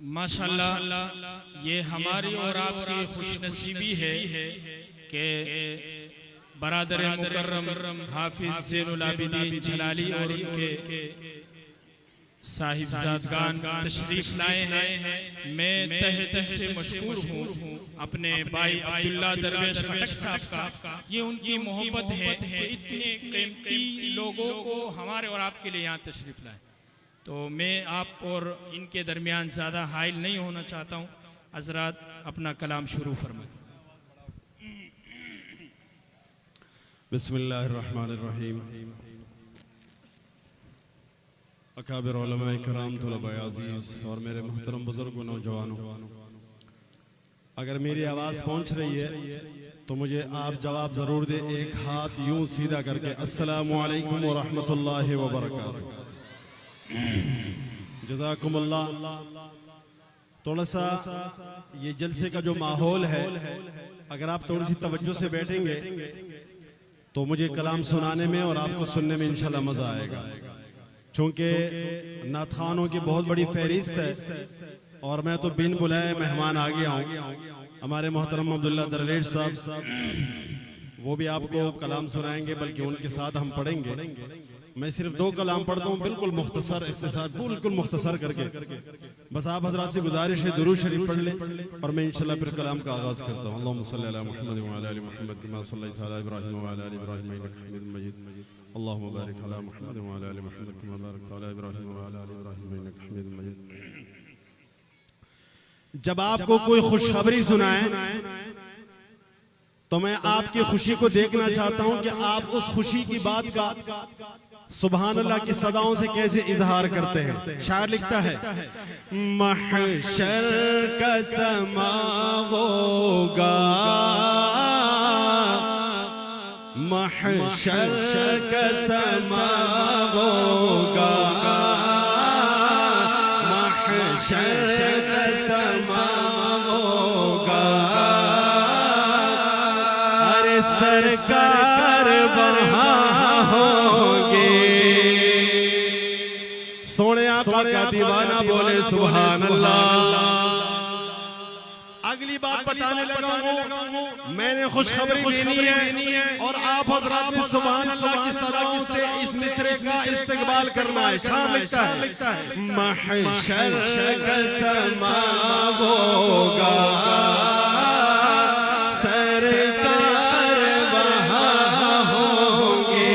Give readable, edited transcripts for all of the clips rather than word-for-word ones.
माशाअल्लाह ये हमारी और आपकी खुशनसीबी है कि बरादर मुकर्रम हाफिज ज़ैनुल आबिदीन जलाली और उनके साहिबजादगान तशरीफ लाए हैं। मैं तहे दिल से मशकूर हूँ अपने भाई अब्दुल्ला दरवेश खटक साहब का। ये उनकी मोहब्बत है कि इतने कीमती लोगों को हमारे और आपके लिए यहाँ तशरीफ लाए। तो मैं आप और इनके दरमियान ज़्यादा हाइल नहीं होना चाहता हूँ। हज़रात अपना कलाम शुरू फरमाएं। बिस्मिल्लाहिर्रहमानिर्रहीम। अकाबिर उलमाए किराम, तुलबाए अज़ीज़ और मेरे मोहतरम बुज़ुर्ग नौजवानों, अगर मेरी आवाज़ पहुँच रही है तो मुझे आप जवाब ज़रूर दे, एक हाथ यूं सीधा करके। अस्सलामु अलैकुम व रहमतुल्लाहि व बरकातुहू। जज़ाकुमुल्लाह। थोड़ा सा ये जलसे का जो माहौल है, अगर आप थोड़ी सी तवज्जो से बैठेंगे तो मुझे कलाम सुनाने में और आपको सुनने में इंशाल्लाह मज़ा आएगा। चूँकि नात खानों की बहुत बड़ी फहरिस्त है और मैं तो बिन बुलाए मेहमान आ गया हूँ। हमारे मोहतरम अब्दुल्ला दरवेश साहब वो भी आपको कलाम सुनाएंगे, बल्कि उनके साथ हम पढ़ेंगे। मैं सिर्फ 2 कलाम पढ़ता हूँ, बिल्कुल मुख्तसर, इसके साथ बिल्कुल मुख्तसर करके। बस आप हज़रात से गुजारिश है दुरूद शरीफ पढ़ लें और मैं इंशाल्लाह फिर कलाम का आगाज़ करता हूँ। अल्लाहुम्मा सल्ली अला मुहम्मद व अला आलि मुहम्मद कमा सल्लैता अला इब्राहीम व अला आलि इब्राहीम इन्नका हमीदुम मजीद। अल्लाहुम्मा बारिक अला मुहम्मद व अला आलि मुहम्मद कमा बारकता अला इब्राहीम व अला आलि इब्राहीम इन्नका हमीदुम मजीद। जब आपको कोई खुशखबरी सुनाए तो मैं आपकी खुशी को देखना चाहता हूं कि आप उस खुशी की बात का सुभान अल्लाह की सदाओं से कैसे इजहार करते हैं। शायर लिखता है, महशर का समा होगा, महशर का समा होगा, महशर का समा होगा। अरे सरकार वहाँ होंगे। सोने आका का दीवाना बोले सुभान अल्लाह। अगली बात बताने लगा हूँ, मैंने खुशखबरी देनी है और आप हज़रात ने सुभान अल्लाह की सदाओं से इस मिसरे का इस्तेक़बाल करना है। शाम लिखता है, महशर का समा होगा, सरकार वहाँ होंगे।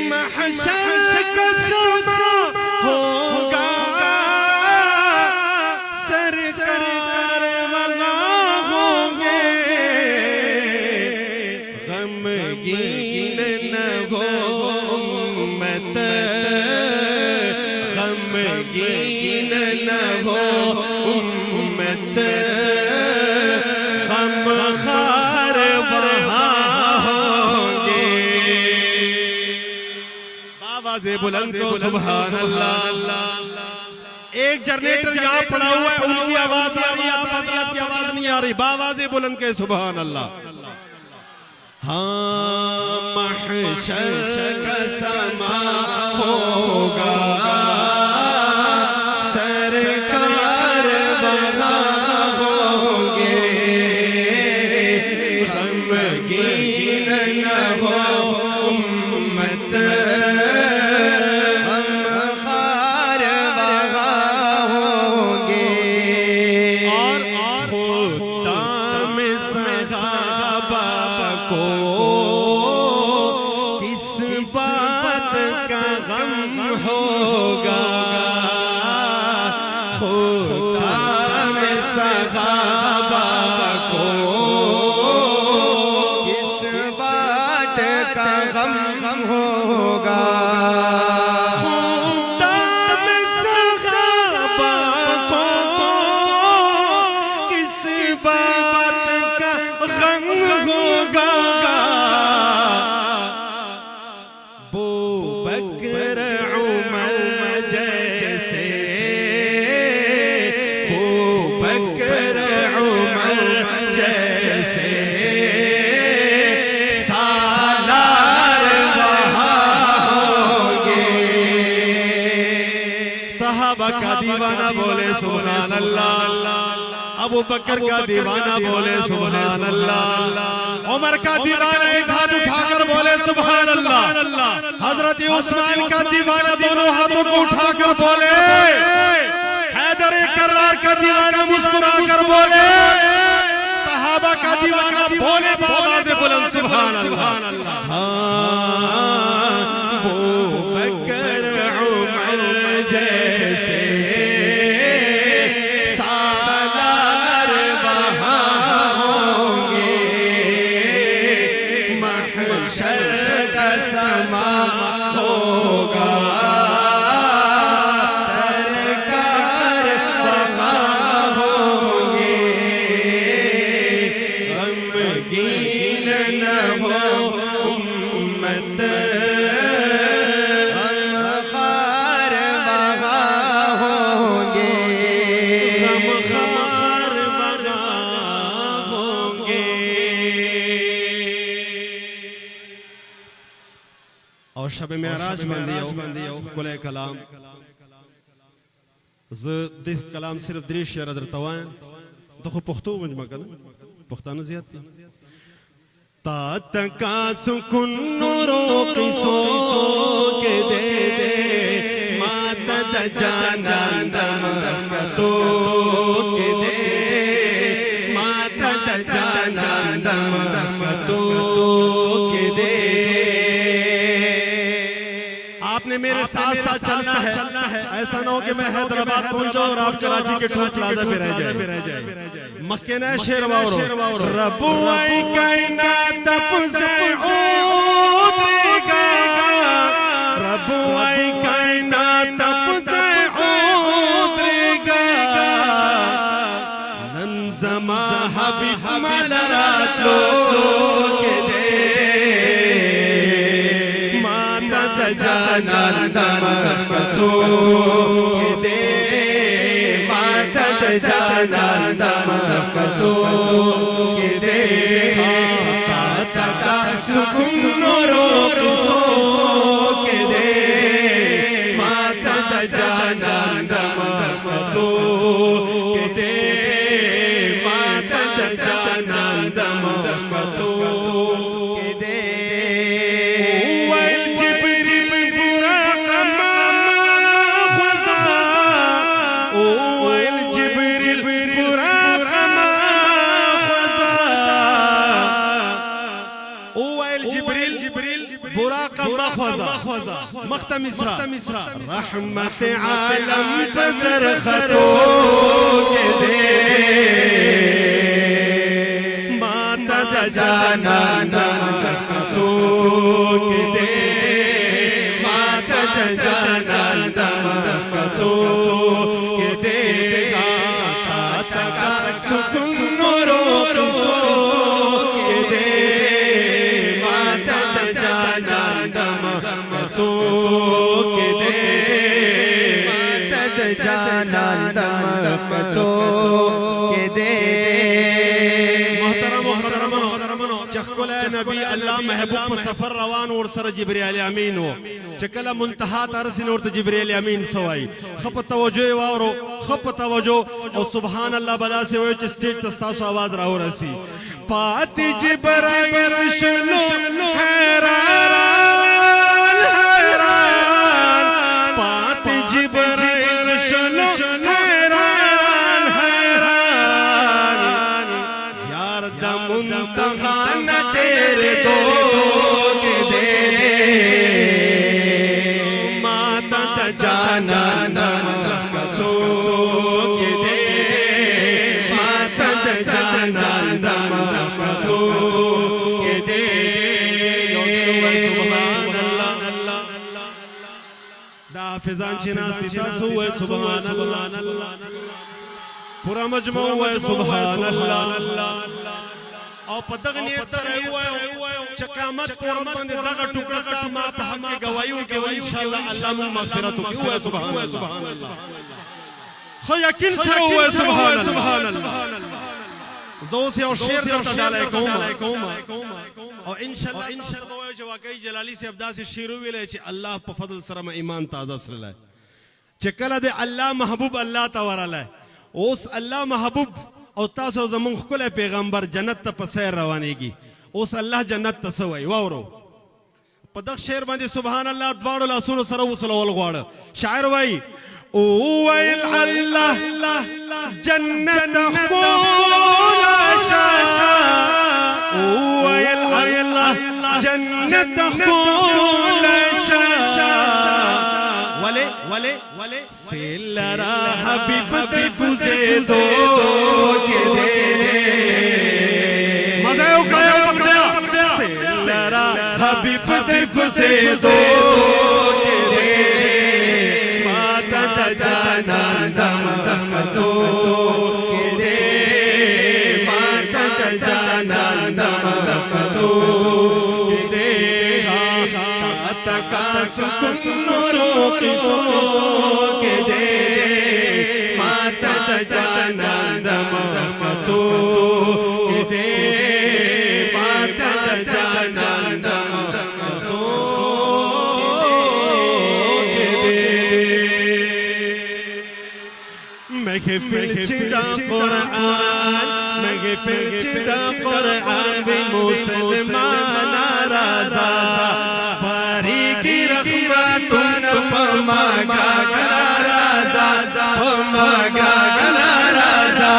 महशर का समा होगा, सरकार वहाँ होंगे। गमगीन न हो उम्मत, गमगीन न हो उम्मत, गमखार वहाँ होंगे। आवाज़े बुलंद को सुभान अल्लाह। एक जनरेटर यहाँ पड़ा हुआ है, उनकी आवाज़ आ रही है, आप हज़रात की आवाज़ नहीं आ रही। बावाज़े बुलंद के सुभान अल्लाह। हाँ, महशर का समा होगा, सरकार वहाँ होंगे। गमगीन न हो उम्मत, गमखार वहाँ होंगे। और खुदाम सहाबा को किस बात का गम होगा। खुदाम सहाबा को किस बात का गम होगा। खुदाम सहाबा को किस बात का गम होगा। बू बकर उमर सहाबा का दीवाना बोले सुभान अल्लाह, अबू बकर का दीवाना बोले सुभान अल्लाह, उमर का दीवाना एक हाथ उठाकर बोले सुभान अल्लाह, हजरत उस्मान का दीवाना दोनों हाथों को उठाकर बोले, हैदर कर्रार का दीवाना मुस्कुराकर बोले, सहाबा का दीवाना बोले आवाज़ बुलंद सुभान अल्लाह। अबू बकर उमर जैसे सालार वहाँ होंगे, महशर का समा होगा, सरकार वहाँ होंगे, गमगीन न हो उम्मत, और शब मेराज बंदी कुले कलाम ज़ कलाम सिर्फ दरीश शेर अदर तवाएं तो खु पुख्तू मजमा कर पुख्ताना ज़ियादती ता तका सुकुन नूरो किसो के दे माता जाना दम तो के दे माता जाना दम तो के दे। आपने मेरे साथ साथ चलना है, ऐसा ना हो कि मैं हैदराबाद पहुंच जाऊं और आप कराची के टोल प्लाजा पे रह जाए। मक्केना शेर वारो रब्बु आई कायनात से उतरेगा, रब्बु आई कायनात से उतरेगा, नंजमा हबीब मलरात लो के दे जाना दम तो के दे माता जाना दम तो के दे तका सुकुन रो के दे माता जाना दम तो के दे माता जाना दम तो के दे। मख्तम इसरा रहमत आलम बदर खतो के दे माता जाना दम तो के दे माता जाना दम तो के दे तका सुकुन रो के दे माता जाना दम तो के दे माता जाना दम तो के दे। चखकुल नबी अल्लाह महबूब सफर रवान और सर जिब्रील अमीन हो चकला मुंतहा तरसिन और जिब्रील अमीन सवाई खप तवज्जो वारो खप तवज्जो और सुभान अल्लाह बदा से वो स्टेज तस्तास आवाज राहो रसी पाती जिब्रील शुनो हैरान हैरान पाती जिब्रील शुनो हैरान हैरान यार दमुंतहा न तेरे दो के दे माता जाना दम तो के दे माता जाना दम तो के दे। सुभान अल्लाह दा फिजान चिनास्ती तासु है सुभान अल्लाह पूरा मजमू है सुभान अल्लाह और पदगनियत सर हुआ चकामत कोरत बंदे दगा टुकड़ा का मा हम के गवाइयों के इंशाअल्लाह अल्लाह मगफिरत की हुआ सुभान अल्लाह खो यकीन सर हुआ सुभान अल्लाह जो से और शेर करता डाला कौम और इंशाअल्लाह जो वाकई जलाली से अब्दा से शेरू भी ले अल्लाह पे फضل सर में ईमान ताजा सर چکل دے اللہ محبوب اللہ تورالہ اوس اللہ محبوب او تاسو زمون خکل پیغمبر جنت تا پسیر روانی کی اوس اللہ جنت تا سوئی واورو پدق شیر باندې سبحان الله دواړو لاسونو سره وصلول غواړه شاعر وای او ویل الله جنت خول شاشا او ویل الله جنت خول شاشا ولی سیلرا حبیب دل گزے دو کے دے مدعو کیا سیلرا حبیب دل گزے دو کے دے ماتا جانا دم دو کے دے ماتا جانا دم دو کے دے تکا سکن نورو کسو کے دے ماتا جانا دم دو کے دے ماتا جانا دم دو کے دے محفل چدا قرآن محفل چدا قرآن بی مسلمان رازا فاری کی رحمتون پماگا گلا رازا پماگا گلا رازا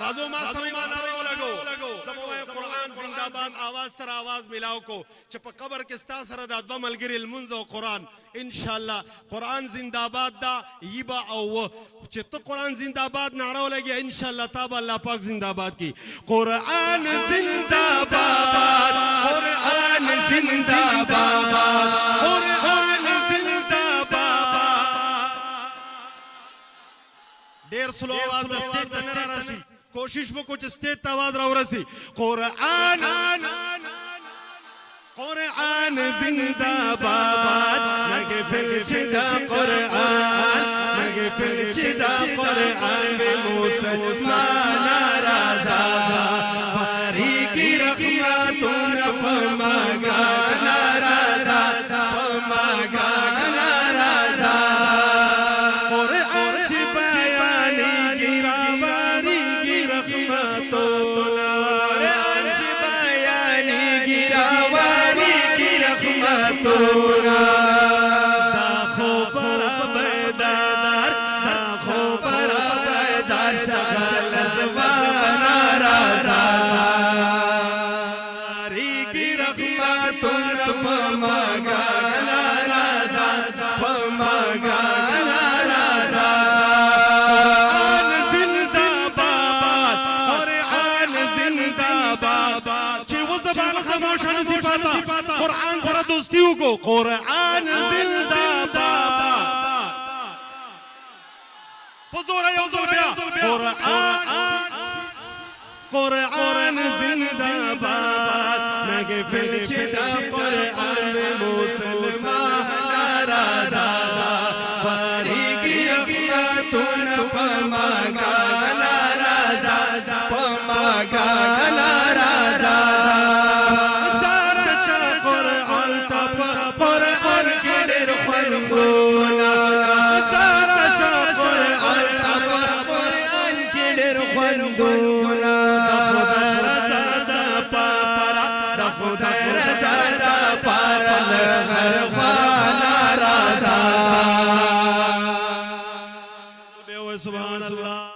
رازو ما سمیمان آرہو لگو سموہ قرآن زندہ باد آواز سر آواز ملاو کو چپا قبر کستا سر دا دو ملگری المنز و قرآن انشاءاللہ قرآن زندہ باد دا یبا او چھتو قرآن زندہ باد نعرہ لگیا انشاءاللہ تابا اللہ پاک زندہ باد کی قرآن زندہ باد قرآن زندہ باد قرآن زندہ باد دیر سلو آواز دا سٹیٹ تا نرہ رسی کوشش وہ کچھ سٹیٹ تا آواز رو رسی قرآن قرآن زندہ باد محفل چدا قرآن محفل چدا قرآن بے مسلمان رازا فاری کی رحمتون پماگا رازا پماگا رازا قرآن چی بیانی گراواری کی رحمتون قرآن چی بیانی گراواری کی رحمتون قرآن سره دوستی وکړو قرآن زنده باد په زوره یو ځل بیا قرآن زنده باد محفل چدا قرآن مسلمان رازا فاری کی رحمتون پماگا رازا پماگا رازا سبحان اللہ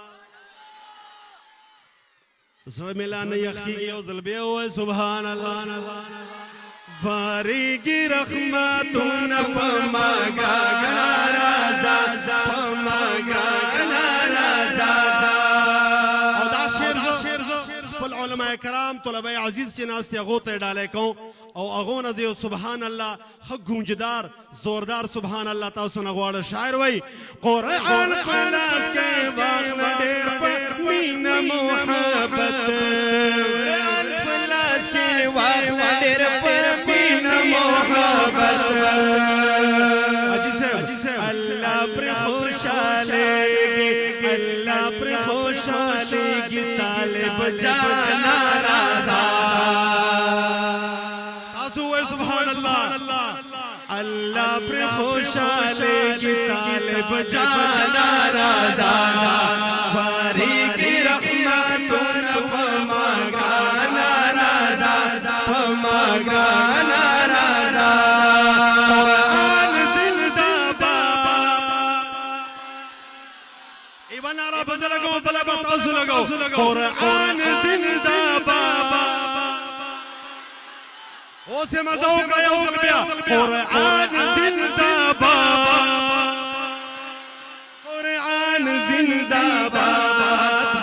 سر ملانے یخی او ظلبے ہوئے سبحان اللہ فاری کی رحمتون پماگا رازا پماگا رازا او دا شیر زو فل علماء کرام طلباء عزیز چی ناستی اغوطے ڈالے کون او اغون ازیو سبحان اللہ حق گونجدار زوردار سبحان اللہ تاوسن اغوار شاعر وی قرآن پلاس کے باغ دیر پر مین محبت قرآن پلاس کے باغ دیر پر مین محبت اللہ پر خوشالے گی اللہ پر خوشالے گی طالب جانا رازا سبحان اللہ अल्लाह पर खुशाले की तालिब जाना राजा बारी की रहमतुन फमगाना राजा फमगाना राजा कुरान जिंदाबाद इवन आरा बज लगाओ तलबा तासु लगाओ कुरान जिंदाबाद ओ से मजा हो गया कुरान जिंदाबाद कुरान जिंदाबाद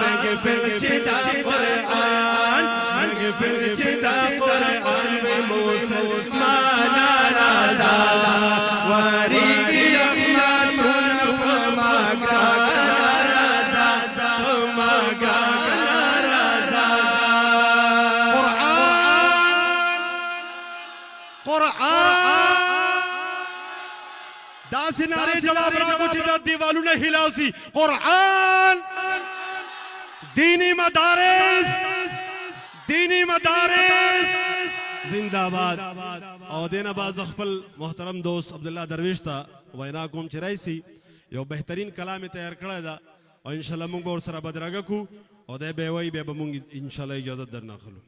महफिल चिदा कुरान महफिल चिदा कुरान में मुसलमान राजा वारी की रहमतुन फमगाना राजा फमगाना राजा दास नारे जवाब रागो चिदा दीवालू ने हिलासी कुरान दीनी मदारिस जिंदाबाद और देना बाज अखफल मोहतरम दोस्त अब्दुल्ला दरवेश था वैना कोम चिराइसी यो बेहतरीन कलाम तैयार करा दा और इंशाल्लाह मुंग और सरा बदरागा को और दे बेवई बे मुंग इंशाल्लाह इजाजत दरना खलू